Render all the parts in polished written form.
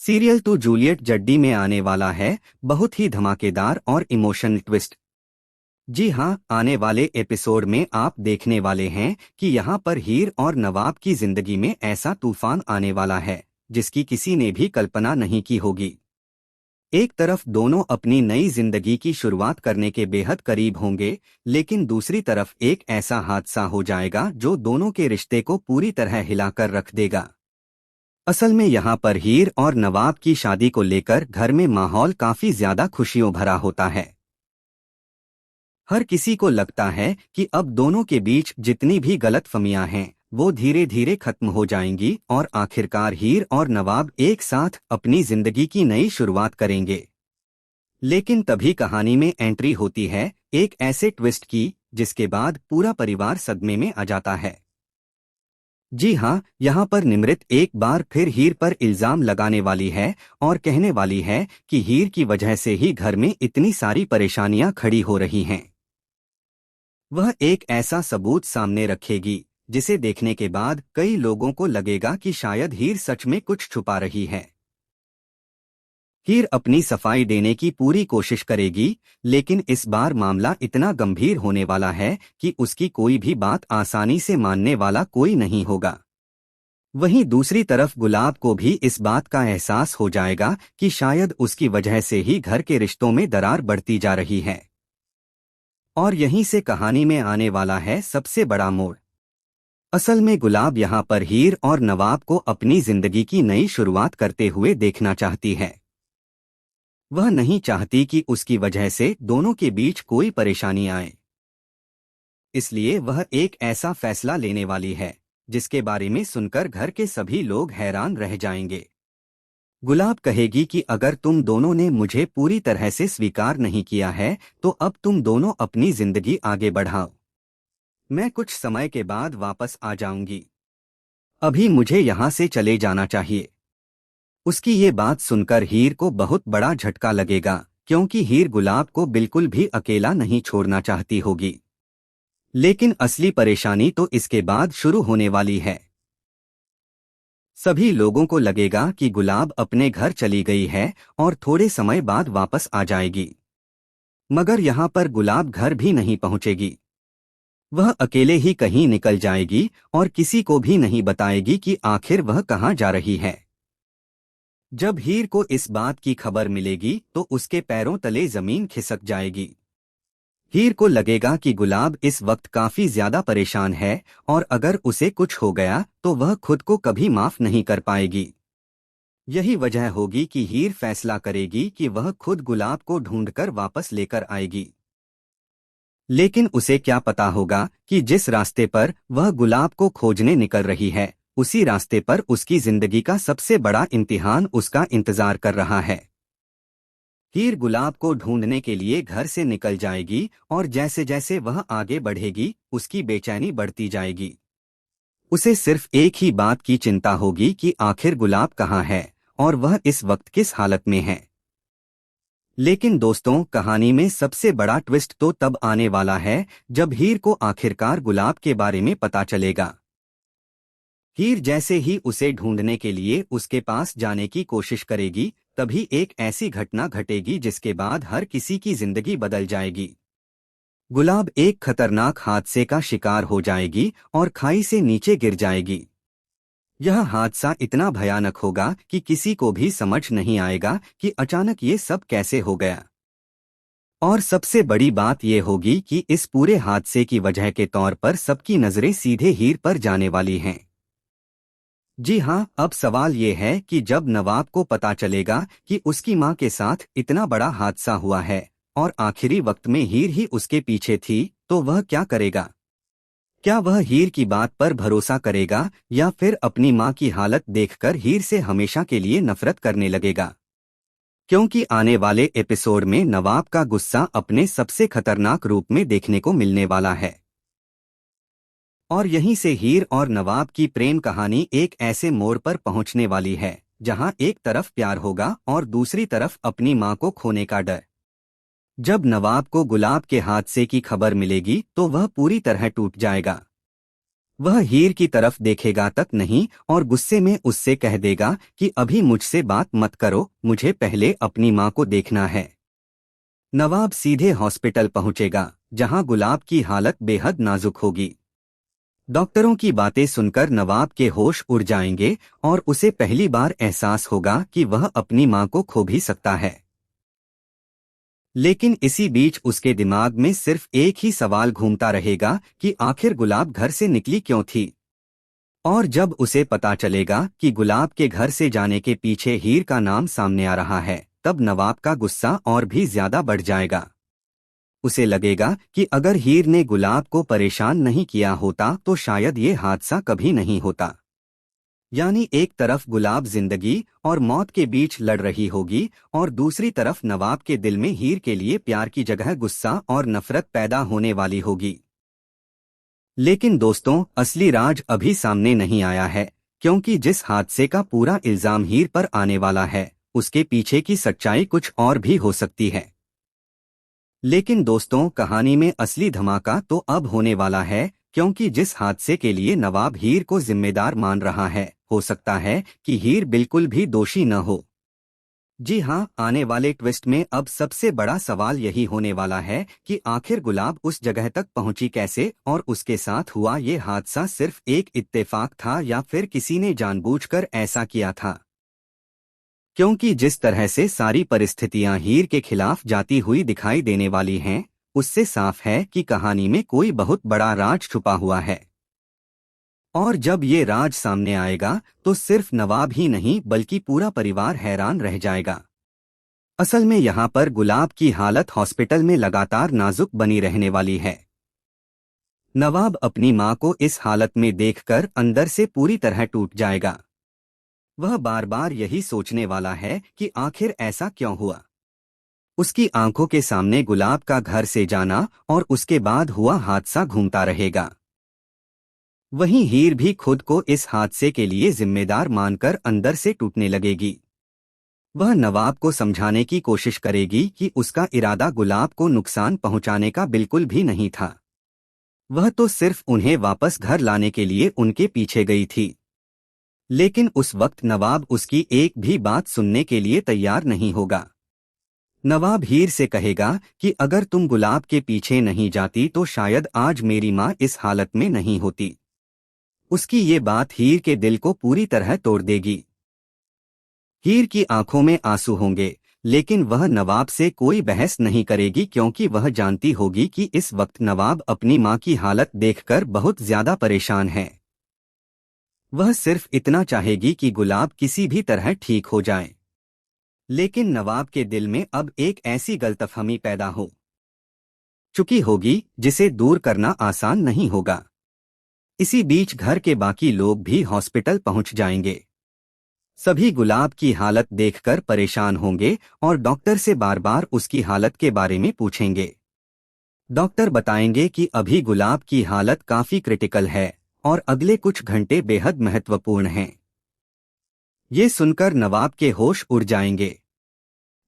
Serial to Juliet जड्डी में आने वाला है बहुत ही धमाकेदार और इमोशनल ट्विस्ट। जी हाँ, आने वाले एपिसोड में आप देखने वाले हैं कि यहाँ पर हीर और नवाब की जिंदगी में ऐसा तूफान आने वाला है जिसकी किसी ने भी कल्पना नहीं की होगी। एक तरफ दोनों अपनी नई जिंदगी की शुरुआत करने के बेहद करीब होंगे, लेकिन दूसरी तरफ एक ऐसा हादसा हो जाएगा जो दोनों के रिश्ते को पूरी तरह हिलाकर रख देगा। असल में यहाँ पर हीर और नवाब की शादी को लेकर घर में माहौल काफी ज्यादा खुशियों भरा होता है। हर किसी को लगता है कि अब दोनों के बीच जितनी भी गलतफहमियां हैं वो धीरे धीरे खत्म हो जाएंगी और आखिरकार हीर और नवाब एक साथ अपनी जिंदगी की नई शुरुआत करेंगे। लेकिन तभी कहानी में एंट्री होती है एक ऐसे ट्विस्ट की जिसके बाद पूरा परिवार सदमे में आ जाता है। जी हाँ, यहाँ पर निमृत एक बार फिर हीर पर इल्जाम लगाने वाली है और कहने वाली है कि हीर की वजह से ही घर में इतनी सारी परेशानियां खड़ी हो रही हैं। वह एक ऐसा सबूत सामने रखेगी जिसे देखने के बाद कई लोगों को लगेगा कि शायद हीर सच में कुछ छुपा रही है। हीर अपनी सफाई देने की पूरी कोशिश करेगी, लेकिन इस बार मामला इतना गंभीर होने वाला है कि उसकी कोई भी बात आसानी से मानने वाला कोई नहीं होगा। वहीं दूसरी तरफ गुलाब को भी इस बात का एहसास हो जाएगा कि शायद उसकी वजह से ही घर के रिश्तों में दरार बढ़ती जा रही है। और यहीं से कहानी में आने वाला है सबसे बड़ा मोड़। असल में गुलाब यहाँ पर हीर और नवाब को अपनी जिंदगी की नई शुरुआत करते हुए देखना चाहती है। वह नहीं चाहती कि उसकी वजह से दोनों के बीच कोई परेशानी आए। इसलिए वह एक ऐसा फैसला लेने वाली है जिसके बारे में सुनकर घर के सभी लोग हैरान रह जाएंगे। गुलाब कहेगी कि अगर तुम दोनों ने मुझे पूरी तरह से स्वीकार नहीं किया है तो अब तुम दोनों अपनी जिंदगी आगे बढ़ाओ। मैं कुछ समय के बाद वापस आ जाऊंगी। अभी मुझे यहाँ से चले जाना चाहिए। उसकी ये बात सुनकर हीर को बहुत बड़ा झटका लगेगा, क्योंकि हीर गुलाब को बिल्कुल भी अकेला नहीं छोड़ना चाहती होगी। लेकिन असली परेशानी तो इसके बाद शुरू होने वाली है। सभी लोगों को लगेगा कि गुलाब अपने घर चली गई है और थोड़े समय बाद वापस आ जाएगी। मगर यहाँ पर गुलाब घर भी नहीं पहुँचेगी। वह अकेले ही कहीं निकल जाएगी और किसी को भी नहीं बताएगी कि आखिर वह कहाँ जा रही है। जब हीर को इस बात की खबर मिलेगी तो उसके पैरों तले जमीन खिसक जाएगी। हीर को लगेगा कि गुलाब इस वक्त काफी ज्यादा परेशान है और अगर उसे कुछ हो गया तो वह खुद को कभी माफ नहीं कर पाएगी। यही वजह होगी कि हीर फैसला करेगी कि वह खुद गुलाब को ढूंढकर वापस लेकर आएगी। लेकिन उसे क्या पता होगा कि जिस रास्ते पर वह गुलाब को खोजने निकल रही है उसी रास्ते पर उसकी जिंदगी का सबसे बड़ा इम्तिहान उसका इंतजार कर रहा है। हीर गुलाब को ढूंढने के लिए घर से निकल जाएगी और जैसे जैसे वह आगे बढ़ेगी उसकी बेचैनी बढ़ती जाएगी। उसे सिर्फ एक ही बात की चिंता होगी कि आखिर गुलाब कहाँ है और वह इस वक्त किस हालत में है। लेकिन दोस्तों, कहानी में सबसे बड़ा ट्विस्ट तो तब आने वाला है जब हीर को आखिरकार गुलाब के बारे में पता चलेगा। हीर जैसे ही उसे ढूंढने के लिए उसके पास जाने की कोशिश करेगी, तभी एक ऐसी घटना घटेगी जिसके बाद हर किसी की जिंदगी बदल जाएगी। गुलाब एक खतरनाक हादसे का शिकार हो जाएगी और खाई से नीचे गिर जाएगी। यह हादसा इतना भयानक होगा कि किसी को भी समझ नहीं आएगा कि अचानक ये सब कैसे हो गया। और सबसे बड़ी बात यह होगी कि इस पूरे हादसे की वजह के तौर पर सबकी नजरें सीधे हीर पर जाने वाली हैं। जी हाँ, अब सवाल ये है कि जब नवाब को पता चलेगा कि उसकी माँ के साथ इतना बड़ा हादसा हुआ है और आखिरी वक्त में हीर ही उसके पीछे थी, तो वह क्या करेगा? क्या वह हीर की बात पर भरोसा करेगा या फिर अपनी माँ की हालत देखकर हीर से हमेशा के लिए नफरत करने लगेगा? क्योंकि आने वाले एपिसोड में नवाब का गुस्सा अपने सबसे खतरनाक रूप में देखने को मिलने वाला है। और यहीं से हीर और नवाब की प्रेम कहानी एक ऐसे मोड़ पर पहुंचने वाली है जहां एक तरफ प्यार होगा और दूसरी तरफ अपनी मां को खोने का डर। जब नवाब को गुलाब के हादसे की खबर मिलेगी तो वह पूरी तरह टूट जाएगा। वह हीर की तरफ देखेगा तक नहीं और गुस्से में उससे कह देगा कि अभी मुझसे बात मत करो, मुझे पहले अपनी माँ को देखना है। नवाब सीधे हॉस्पिटल पहुंचेगा, जहां गुलाब की हालत बेहद नाजुक होगी। डॉक्टरों की बातें सुनकर नवाब के होश उड़ जाएंगे और उसे पहली बार एहसास होगा कि वह अपनी माँ को खो भी सकता है। लेकिन इसी बीच उसके दिमाग में सिर्फ एक ही सवाल घूमता रहेगा कि आखिर गुलाब घर से निकली क्यों थी। और जब उसे पता चलेगा कि गुलाब के घर से जाने के पीछे हीर का नाम सामने आ रहा है, तब नवाब का गुस्सा और भी ज्यादा बढ़ जाएगा। उसे लगेगा कि अगर हीर ने गुलाब को परेशान नहीं किया होता तो शायद ये हादसा कभी नहीं होता। यानी एक तरफ गुलाब जिंदगी और मौत के बीच लड़ रही होगी और दूसरी तरफ नवाब के दिल में हीर के लिए प्यार की जगह गुस्सा और नफरत पैदा होने वाली होगी। लेकिन दोस्तों, असली राज अभी सामने नहीं आया है, क्योंकि जिस हादसे का पूरा इल्जाम हीर पर आने वाला है, उसके पीछे की सच्चाई कुछ और भी हो सकती है। लेकिन दोस्तों, कहानी में असली धमाका तो अब होने वाला है, क्योंकि जिस हादसे के लिए नवाब हीर को जिम्मेदार मान रहा है, हो सकता है कि हीर बिल्कुल भी दोषी न हो। जी हाँ, आने वाले ट्विस्ट में अब सबसे बड़ा सवाल यही होने वाला है कि आखिर गुलाब उस जगह तक पहुंची कैसे और उसके साथ हुआ ये हादसा सिर्फ एक इत्तेफाक था या फिर किसी ने जानबूझकर ऐसा किया था। क्योंकि जिस तरह से सारी परिस्थितियां हीर के खिलाफ जाती हुई दिखाई देने वाली हैं, उससे साफ है कि कहानी में कोई बहुत बड़ा राज छुपा हुआ है। और जब ये राज सामने आएगा तो सिर्फ नवाब ही नहीं बल्कि पूरा परिवार हैरान रह जाएगा। असल में यहाँ पर गुलाब की हालत हॉस्पिटल में लगातार नाजुक बनी रहने वाली है। नवाब अपनी माँ को इस हालत में देखकर अंदर से पूरी तरह टूट जाएगा। वह बार बार यही सोचने वाला है कि आखिर ऐसा क्यों हुआ। उसकी आंखों के सामने गुलाब का घर से जाना और उसके बाद हुआ हादसा घूमता रहेगा। वहीं हीर भी खुद को इस हादसे के लिए जिम्मेदार मानकर अंदर से टूटने लगेगी। वह नवाब को समझाने की कोशिश करेगी कि उसका इरादा गुलाब को नुकसान पहुंचाने का बिल्कुल भी नहीं था। वह तो सिर्फ उन्हें वापस घर लाने के लिए उनके पीछे गई थी। लेकिन उस वक्त नवाब उसकी एक भी बात सुनने के लिए तैयार नहीं होगा। नवाब हीर से कहेगा कि अगर तुम गुलाब के पीछे नहीं जाती तो शायद आज मेरी माँ इस हालत में नहीं होती। उसकी ये बात हीर के दिल को पूरी तरह तोड़ देगी। हीर की आंखों में आंसू होंगे, लेकिन वह नवाब से कोई बहस नहीं करेगी क्योंकि वह जानती होगी कि इस वक्त नवाब अपनी माँ की हालत देखकर बहुत ज्यादा परेशान है। वह सिर्फ इतना चाहेगी कि गुलाब किसी भी तरह ठीक हो जाए। लेकिन नवाब के दिल में अब एक ऐसी गलतफहमी पैदा हो चुकी होगी जिसे दूर करना आसान नहीं होगा। इसी बीच घर के बाकी लोग भी हॉस्पिटल पहुंच जाएंगे। सभी गुलाब की हालत देखकर परेशान होंगे और डॉक्टर से बार बार उसकी हालत के बारे में पूछेंगे। डॉक्टर बताएंगे कि अभी गुलाब की हालत काफी क्रिटिकल है और अगले कुछ घंटे बेहद महत्वपूर्ण हैं। ये सुनकर नवाब के होश उड़ जाएंगे।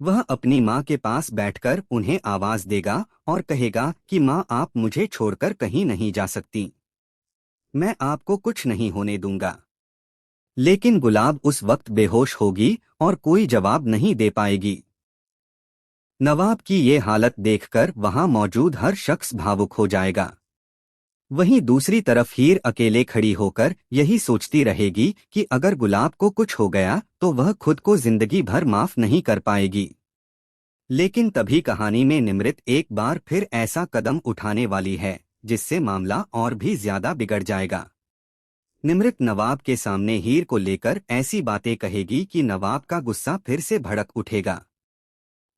वह अपनी माँ के पास बैठकर उन्हें आवाज देगा और कहेगा कि माँ, आप मुझे छोड़कर कहीं नहीं जा सकती। मैं आपको कुछ नहीं होने दूंगा। लेकिन गुलाब उस वक्त बेहोश होगी और कोई जवाब नहीं दे पाएगी। नवाब की ये हालत देखकर वहां मौजूद हर शख्स भावुक हो जाएगा। वहीं दूसरी तरफ हीर अकेले खड़ी होकर यही सोचती रहेगी कि अगर गुलाब को कुछ हो गया तो वह खुद को जिंदगी भर माफ नहीं कर पाएगी। लेकिन तभी कहानी में निमृत एक बार फिर ऐसा कदम उठाने वाली है जिससे मामला और भी ज्यादा बिगड़ जाएगा। निमृत नवाब के सामने हीर को लेकर ऐसी बातें कहेगी कि नवाब का गुस्सा फिर से भड़क उठेगा।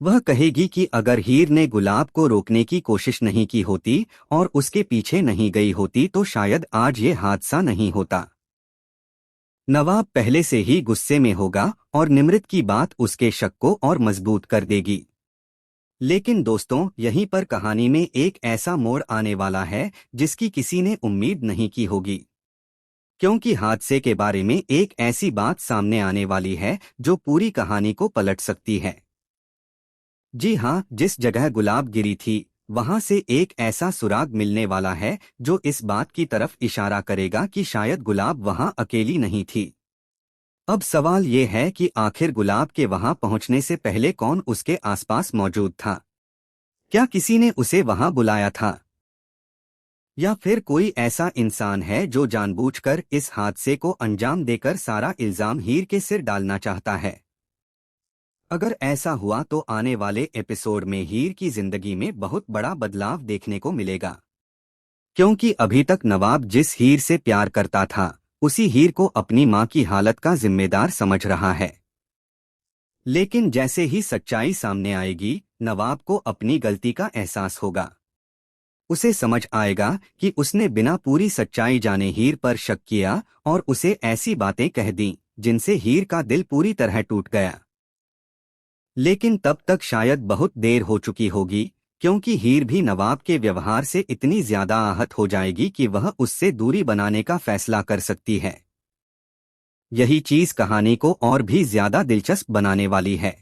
वह कहेगी कि अगर हीर ने गुलाब को रोकने की कोशिश नहीं की होती और उसके पीछे नहीं गई होती तो शायद आज ये हादसा नहीं होता। नवाब पहले से ही गुस्से में होगा और निमृत की बात उसके शक को और मजबूत कर देगी। लेकिन दोस्तों, यहीं पर कहानी में एक ऐसा मोड़ आने वाला है जिसकी किसी ने उम्मीद नहीं की होगी। क्योंकि हादसे के बारे में एक ऐसी बात सामने आने वाली है जो पूरी कहानी को पलट सकती है। जी हाँ, जिस जगह गुलाब गिरी थी वहां से एक ऐसा सुराग मिलने वाला है जो इस बात की तरफ इशारा करेगा कि शायद गुलाब वहां अकेली नहीं थी। अब सवाल ये है कि आखिर गुलाब के वहां पहुंचने से पहले कौन उसके आसपास मौजूद था। क्या किसी ने उसे वहां बुलाया था, या फिर कोई ऐसा इंसान है जो जानबूझकर इस हादसे को अंजाम देकर सारा इल्जाम हीर के सिर डालना चाहता है। अगर ऐसा हुआ तो आने वाले एपिसोड में हीर की जिंदगी में बहुत बड़ा बदलाव देखने को मिलेगा, क्योंकि अभी तक नवाब जिस हीर से प्यार करता था उसी हीर को अपनी मां की हालत का जिम्मेदार समझ रहा है। लेकिन जैसे ही सच्चाई सामने आएगी नवाब को अपनी गलती का एहसास होगा। उसे समझ आएगा कि उसने बिना पूरी सच्चाई जाने हीर पर शक किया और उसे ऐसी बातें कह दी जिनसे हीर का दिल पूरी तरह टूट गया। लेकिन तब तक शायद बहुत देर हो चुकी होगी, क्योंकि हीर भी नवाब के व्यवहार से इतनी ज्यादा आहत हो जाएगी कि वह उससे दूरी बनाने का फैसला कर सकती है। यही चीज कहानी को और भी ज्यादा दिलचस्प बनाने वाली है।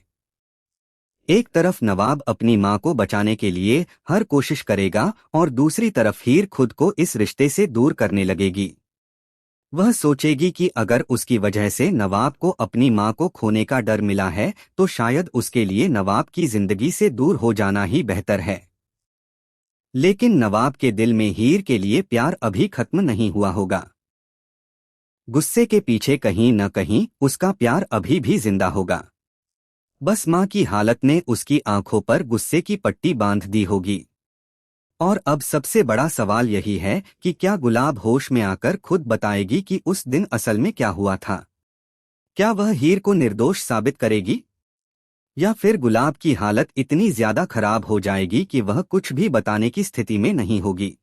एक तरफ नवाब अपनी मां को बचाने के लिए हर कोशिश करेगा और दूसरी तरफ हीर खुद को इस रिश्ते से दूर करने लगेगी। वह सोचेगी कि अगर उसकी वजह से नवाब को अपनी मां को खोने का डर मिला है तो शायद उसके लिए नवाब की जिंदगी से दूर हो जाना ही बेहतर है। लेकिन नवाब के दिल में हीर के लिए प्यार अभी खत्म नहीं हुआ होगा। गुस्से के पीछे कहीं न कहीं उसका प्यार अभी भी जिंदा होगा। बस मां की हालत ने उसकी आंखों पर गुस्से की पट्टी बांध दी होगी। और अब सबसे बड़ा सवाल यही है कि क्या गुलाब होश में आकर खुद बताएगी कि उस दिन असल में क्या हुआ था। क्या वह हीर को निर्दोष साबित करेगी, या फिर गुलाब की हालत इतनी ज्यादा खराब हो जाएगी कि वह कुछ भी बताने की स्थिति में नहीं होगी।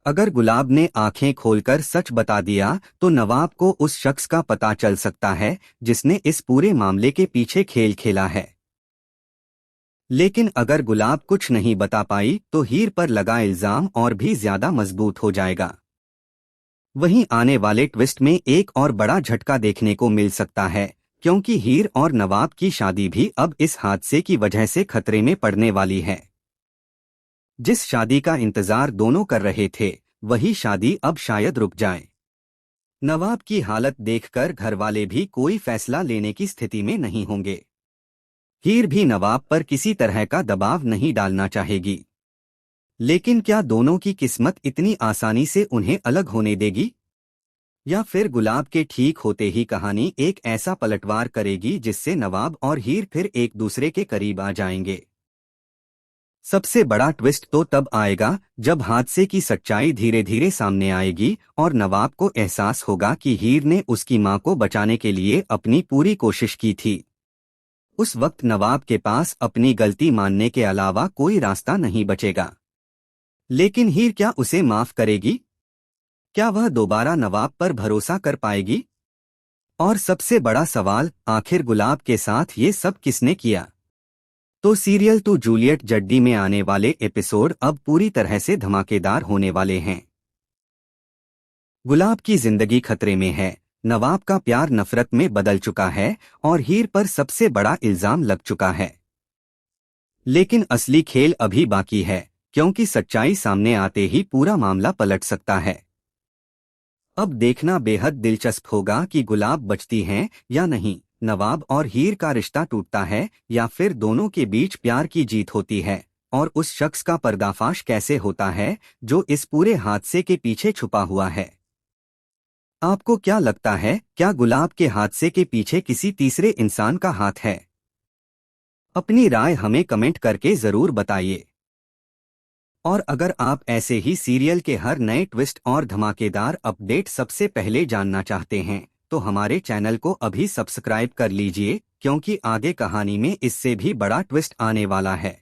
अगर गुलाब ने आंखें खोलकर सच बता दिया तो नवाब को उस शख्स का पता चल सकता है जिसने इस पूरे मामले के पीछे खेल खेला है। लेकिन अगर गुलाब कुछ नहीं बता पाई तो हीर पर लगा इल्जाम और भी ज्यादा मजबूत हो जाएगा। वहीं आने वाले ट्विस्ट में एक और बड़ा झटका देखने को मिल सकता है, क्योंकि हीर और नवाब की शादी भी अब इस हादसे की वजह से खतरे में पड़ने वाली है। जिस शादी का इंतजार दोनों कर रहे थे वही शादी अब शायद रुक जाए। नवाब की हालत देखकर घरवाले भी कोई फैसला लेने की स्थिति में नहीं होंगे। हीर भी नवाब पर किसी तरह का दबाव नहीं डालना चाहेगी। लेकिन क्या दोनों की किस्मत इतनी आसानी से उन्हें अलग होने देगी, या फिर गुलाब के ठीक होते ही कहानी एक ऐसा पलटवार करेगी जिससे नवाब और हीर फिर एक दूसरे के करीब आ जाएंगे। सबसे बड़ा ट्विस्ट तो तब आएगा जब हादसे की सच्चाई धीरे धीरे सामने आएगी और नवाब को एहसास होगा कि हीर ने उसकी मां को बचाने के लिए अपनी पूरी कोशिश की थी। उस वक्त नवाब के पास अपनी गलती मानने के अलावा कोई रास्ता नहीं बचेगा। लेकिन हीर क्या उसे माफ करेगी? क्या वह दोबारा नवाब पर भरोसा कर पाएगी? और सबसे बड़ा सवाल, आखिर गुलाब के साथ ये सब किसने किया? तो सीरियल टू जूलियट जड्डी में आने वाले एपिसोड अब पूरी तरह से धमाकेदार होने वाले हैं। गुलाब की जिंदगी खतरे में है, नवाब का प्यार नफरत में बदल चुका है और हीर पर सबसे बड़ा इल्जाम लग चुका है। लेकिन असली खेल अभी बाकी है, क्योंकि सच्चाई सामने आते ही पूरा मामला पलट सकता है। अब देखना बेहद दिलचस्प होगा कि गुलाब बचती हैं या नहीं, नवाब और हीर का रिश्ता टूटता है या फिर दोनों के बीच प्यार की जीत होती है, और उस शख्स का पर्दाफाश कैसे होता है जो इस पूरे हादसे के पीछे छुपा हुआ है। आपको क्या लगता है, क्या गुलाब के हादसे के पीछे किसी तीसरे इंसान का हाथ है? अपनी राय हमें कमेंट करके जरूर बताइए। और अगर आप ऐसे ही सीरियल के हर नए ट्विस्ट और धमाकेदार अपडेट सबसे पहले जानना चाहते हैं तो हमारे चैनल को अभी सब्सक्राइब कर लीजिए, क्योंकि आगे कहानी में इससे भी बड़ा ट्विस्ट आने वाला है।